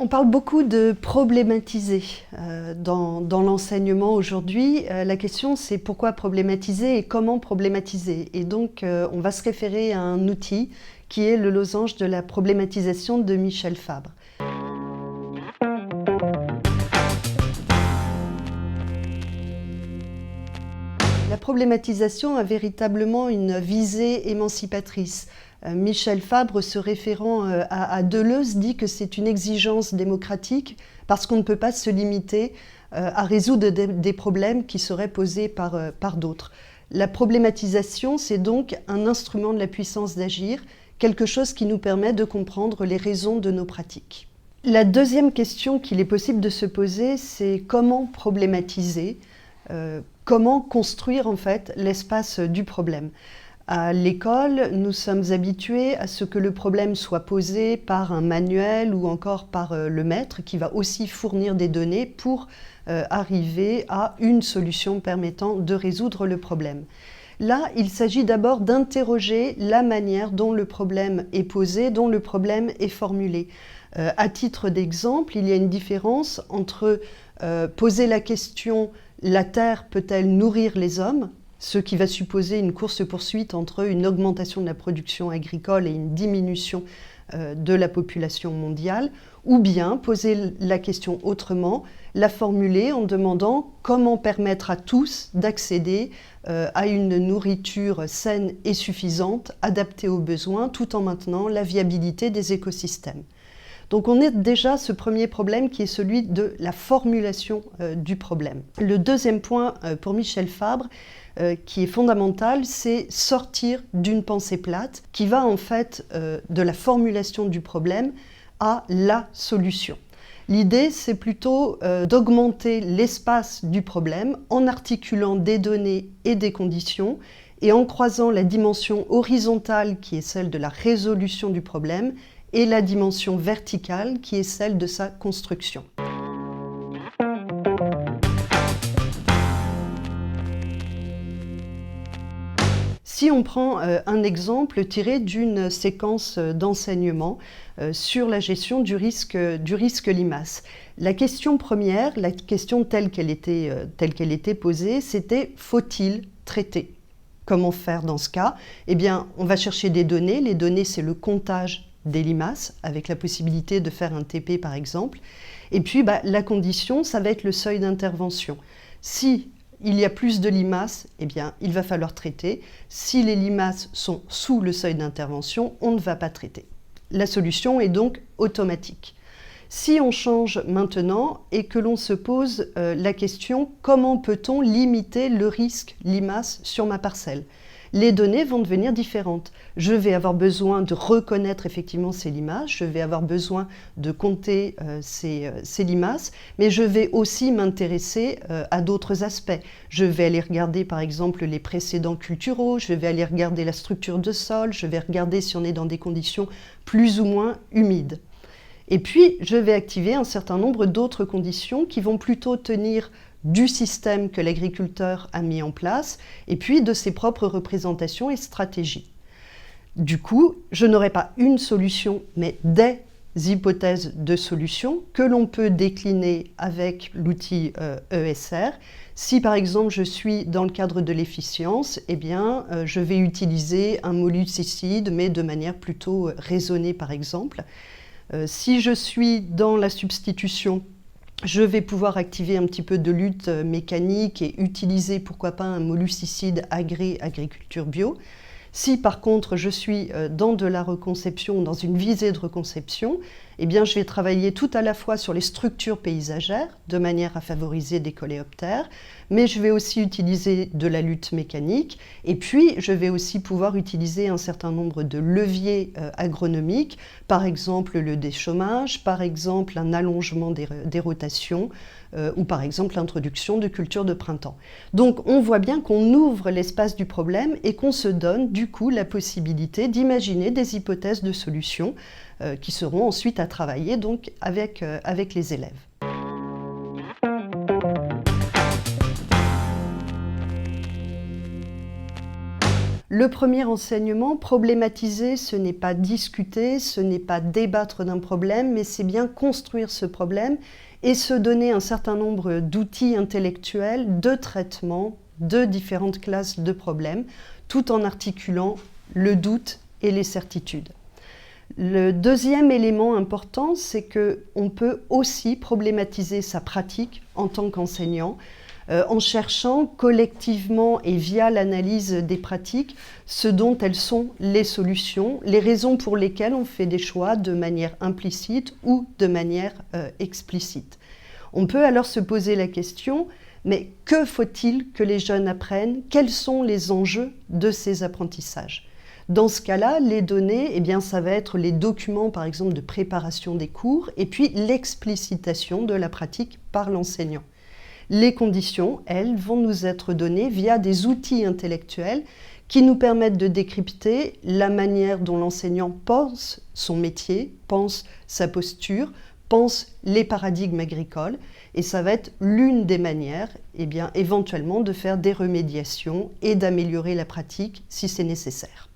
On parle beaucoup de problématiser dans l'enseignement aujourd'hui. La question, c'est pourquoi problématiser et comment problématiser. Et donc, on va se référer à un outil qui est le losange de la problématisation de Michel Fabre. La problématisation a véritablement une visée émancipatrice. Michel Fabre, se référant à Deleuze, dit que c'est une exigence démocratique parce qu'on ne peut pas se limiter à résoudre des problèmes qui seraient posés par d'autres. La problématisation, c'est donc un instrument de la puissance d'agir, quelque chose qui nous permet de comprendre les raisons de nos pratiques. La deuxième question qu'il est possible de se poser, c'est comment problématiser, comment construire en fait l'espace du problème. À l'école, nous sommes habitués à ce que le problème soit posé par un manuel ou encore par le maître qui va aussi fournir des données pour arriver à une solution permettant de résoudre le problème. Là, il s'agit d'abord d'interroger la manière dont le problème est posé, dont le problème est formulé. À titre d'exemple, il y a une différence entre poser la question « La Terre peut-elle nourrir les hommes ?» ce qui va supposer une course-poursuite entre une augmentation de la production agricole et une diminution de la population mondiale, ou bien poser la question autrement, la formuler en demandant comment permettre à tous d'accéder à une nourriture saine et suffisante, adaptée aux besoins, tout en maintenant la viabilité des écosystèmes. Donc on a déjà ce premier problème qui est celui de la formulation du problème. Le deuxième point pour Michel Fabre, qui est fondamental, c'est sortir d'une pensée plate qui va en fait de la formulation du problème à la solution. L'idée, c'est plutôt d'augmenter l'espace du problème en articulant des données et des conditions et en croisant la dimension horizontale qui est celle de la résolution du problème et la dimension verticale qui est celle de sa construction. Si on prend un exemple tiré d'une séquence d'enseignement sur la gestion du risque limace, la question première, la question telle qu'elle était posée, c'était « faut-il traiter ?» Comment faire dans ce cas? Eh bien, on va chercher des données. Les données, c'est le comptage des limaces, avec la possibilité de faire un TP par exemple. Et puis, la condition, ça va être le seuil d'intervention. Si il y a plus de limaces, eh bien, il va falloir traiter. Si les limaces sont sous le seuil d'intervention, on ne va pas traiter. La solution est donc automatique. Si on change maintenant et que l'on se pose la question « Comment peut-on limiter le risque limace sur ma parcelle ?» Les données vont devenir différentes. Je vais avoir besoin de reconnaître effectivement ces limaces, je vais avoir besoin de compter ces limaces, mais je vais aussi m'intéresser à d'autres aspects. Je vais aller regarder par exemple les précédents culturaux, je vais aller regarder la structure de sol, je vais regarder si on est dans des conditions plus ou moins humides. Et puis, je vais activer un certain nombre d'autres conditions qui vont plutôt tenir du système que l'agriculteur a mis en place et puis de ses propres représentations et stratégies. Du coup, je n'aurai pas une solution, mais des hypothèses de solutions que l'on peut décliner avec l'outil ESR. Si par exemple je suis dans le cadre de l'efficience, eh bien je vais utiliser un molluscicide, mais de manière plutôt raisonnée par exemple. Si je suis dans la substitution, je vais pouvoir activer un petit peu de lutte mécanique et utiliser, pourquoi pas, un molluscicide agriculture bio. Si par contre je suis dans de la reconception, dans une visée de reconception, eh bien je vais travailler tout à la fois sur les structures paysagères, de manière à favoriser des coléoptères, mais je vais aussi utiliser de la lutte mécanique, et puis je vais aussi pouvoir utiliser un certain nombre de leviers agronomiques, par exemple le déchômage, par exemple un allongement des rotations, ou par exemple l'introduction de cultures de printemps. Donc on voit bien qu'on ouvre l'espace du problème et qu'on se donne du coup la possibilité d'imaginer des hypothèses de solutions qui seront ensuite à travailler donc avec les élèves. Le premier enseignement, problématiser, ce n'est pas discuter, ce n'est pas débattre d'un problème, mais c'est bien construire ce problème et se donner un certain nombre d'outils intellectuels de traitement de différentes classes de problèmes, tout en articulant le doute et les certitudes. Le deuxième élément important, c'est qu'on peut aussi problématiser sa pratique en tant qu'enseignant, en cherchant collectivement et via l'analyse des pratiques ce dont elles sont les solutions, les raisons pour lesquelles on fait des choix de manière implicite ou de manière explicite. On peut alors se poser la question, mais que faut-il que les jeunes apprennent? Quels sont les enjeux de ces apprentissages? Dans ce cas-là, les données, eh bien, ça va être les documents, par exemple, de préparation des cours, et puis l'explicitation de la pratique par l'enseignant. Les conditions, elles, vont nous être données via des outils intellectuels qui nous permettent de décrypter la manière dont l'enseignant pense son métier, pense sa posture, pense les paradigmes agricoles. Et ça va être l'une des manières, eh bien, éventuellement, de faire des remédiations et d'améliorer la pratique si c'est nécessaire.